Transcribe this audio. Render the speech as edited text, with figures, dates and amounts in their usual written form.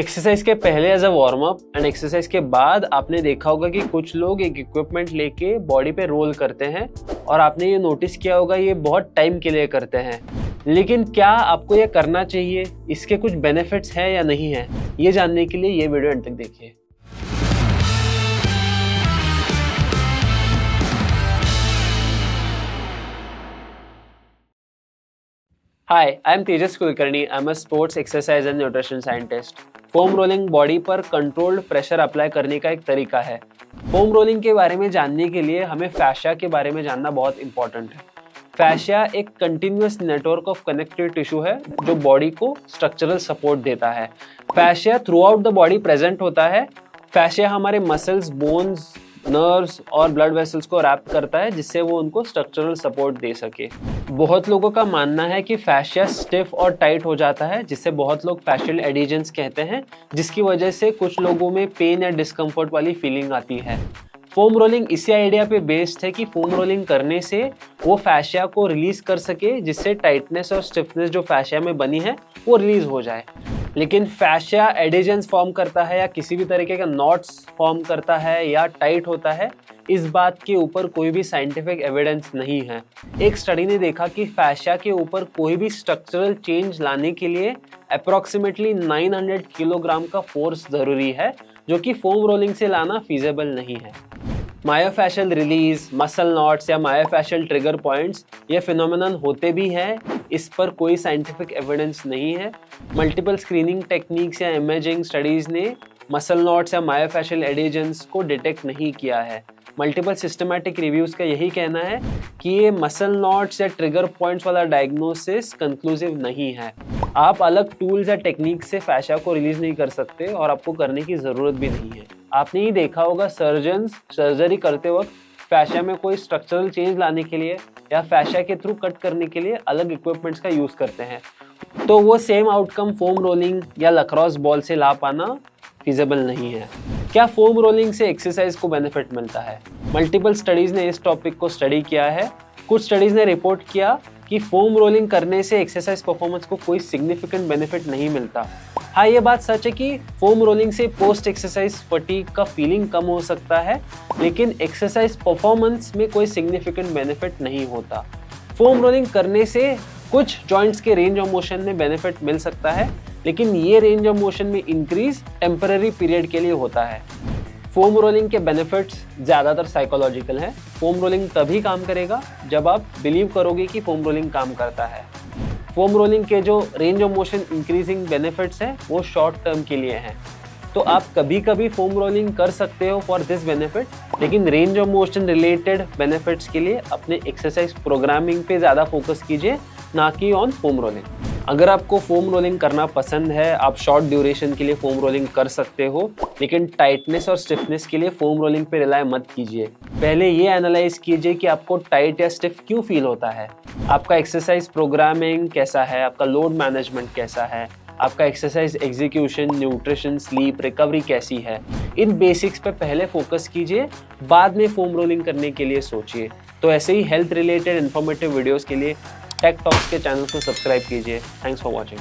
Exercise के पहले as a warm up and exercise के बाद आपने देखा होगा कि कुछ लोग एक इक्विपमेंट लेके बॉडी पे रोल करते हैं और आपने ये नोटिस किया होगा ये बहुत टाइम के लिए करते हैं। लेकिन क्या आपको ये करना चाहिए, इसके कुछ बेनिफिट्स हैं या नहीं है, ये जानने के लिए ये वीडियो अंत तक देखिए। Hi, I am Tejas Kulkarni. I am a sports exercise and nutrition scientist. Foam rolling body पर कंट्रोल्ड प्रेशर अप्लाई करने का एक तरीका है। फोम रोलिंग के बारे में जानने के लिए हमें फैशिया के बारे में जानना बहुत इंपॉर्टेंट है। फैशिया एक continuous network of connective tissue है जो बॉडी को स्ट्रक्चरल सपोर्ट देता है। Fascia throughout the body present होता है। फैशिया हमारे मसल्स, बोन्स, नर्व्स और ब्लड वेसल्स को रैप करता है जिससे वो उनको स्ट्रक्चरल सपोर्ट दे सके। बहुत लोगों का मानना है कि फैशिया स्टिफ और टाइट हो जाता है जिससे बहुत लोग फैशियल एडिजेंस कहते हैं, जिसकी वजह से कुछ लोगों में पेन या डिस्कम्फर्ट वाली फीलिंग आती है। फोम रोलिंग इसी आइडिया पे बेस्ड है कि फोम रोलिंग करने से वो फैशिया को रिलीज कर सके जिससे टाइटनेस और स्टिफनेस जो फैशिया में बनी है वो रिलीज हो जाए। लेकिन फैशिया एडिजेंस फॉर्म करता है या किसी भी तरीके का नॉट्स फॉर्म करता है या टाइट होता है, इस बात के ऊपर कोई भी साइंटिफिक एविडेंस नहीं है। एक स्टडी ने देखा कि फैशिया के ऊपर कोई भी स्ट्रक्चरल चेंज लाने के लिए अप्रॉक्सीमेटली 900 किलोग्राम का फोर्स जरूरी है, जो कि फोम रोलिंग से लाना फीजेबल नहीं है। मायोफैशियल रिलीज, मसल नॉट्स या मायोफैशियल ट्रिगर पॉइंट्स ये फिनोमेनन होते भी हैं, इस पर कोई साइंटिफिक एविडेंस नहीं है। मल्टीपल स्क्रीनिंग टेक्निक्स या इमेजिंग स्टडीज ने मसल नॉट्स या मायोफैशियल एडिजेंस को डिटेक्ट नहीं किया है। मल्टीपल सिस्टमैटिक रिव्यूज का यही कहना है कि ये मसल नॉट्स या ट्रिगर पॉइंट्स वाला डायग्नोसिस कंक्लूसिव नहीं है। आप अलग टूल्स या टेक्निक से फैशिया को रिलीज नहीं कर सकते और आपको करने की ज़रूरत भी नहीं है। आपने ही देखा होगा सर्जन्स सर्जरी करते वक्त फैशिया में कोई स्ट्रक्चरल चेंज लाने के लिए या फैशिया के थ्रू कट करने के लिए अलग इक्विपमेंट्स का यूज़ करते हैं, तो वो सेम आउटकम फोम रोलिंग या लैक्रोस बॉल से ला पाना फिजिबल नहीं है। क्या फोम रोलिंग से एक्सरसाइज को बेनिफिट मिलता है? मल्टीपल स्टडीज ने इस टॉपिक को स्टडी किया है। कुछ स्टडीज ने रिपोर्ट किया कि फोम रोलिंग करने से एक्सरसाइज परफॉर्मेंस को कोई सिग्निफिकेंट बेनिफिट नहीं मिलता। हाँ, ये बात सच है कि फोम रोलिंग से पोस्ट एक्सरसाइज फटीग का फीलिंग कम हो सकता है, लेकिन एक्सरसाइज परफॉर्मेंस में कोई सिग्निफिकेंट बेनिफिट नहीं होता। फोम रोलिंग करने से कुछ जॉइंट्स के रेंज ऑफ मोशन में बेनिफिट मिल सकता है, लेकिन ये रेंज ऑफ मोशन में इंक्रीज टेम्पररी पीरियड के लिए होता है। फोम रोलिंग के बेनिफिट्स ज़्यादातर साइकोलॉजिकल हैं। फोम रोलिंग तभी काम करेगा जब आप बिलीव करोगे कि फोम रोलिंग काम करता है। फोम रोलिंग के जो range of motion increasing benefits हैं वो शॉर्ट टर्म के लिए हैं, तो आप कभी कभी फोम रोलिंग कर सकते हो फॉर दिस बेनिफिट, लेकिन range of motion related benefits के लिए अपने एक्सरसाइज प्रोग्रामिंग पे ज़्यादा फोकस कीजिए, ना कि ऑन फोम रोलिंग। अगर आपको फोम रोलिंग करना पसंद है, आप शॉर्ट ड्यूरेशन के लिए फोम रोलिंग कर सकते हो, लेकिन टाइटनेस और स्टिफनेस के लिए फोम रोलिंग पे रिलाय मत कीजिए। पहले ये एनालाइज कीजिए कि आपको टाइट या स्टिफ क्यों फील होता है, आपका एक्सरसाइज प्रोग्रामिंग कैसा है, आपका लोड मैनेजमेंट कैसा है, आपका exercise execution, nutrition, sleep, recovery कैसी है। इन बेसिक्स पे पहले फोकस कीजिए, बाद में फोम रोलिंग करने के लिए सोचिए। तो ऐसे ही हेल्थ रिलेटेड इन्फॉर्मेटिव वीडियोस के लिए टेक टॉक्स के चैनल को सब्सक्राइब कीजिए। Thanks for watching.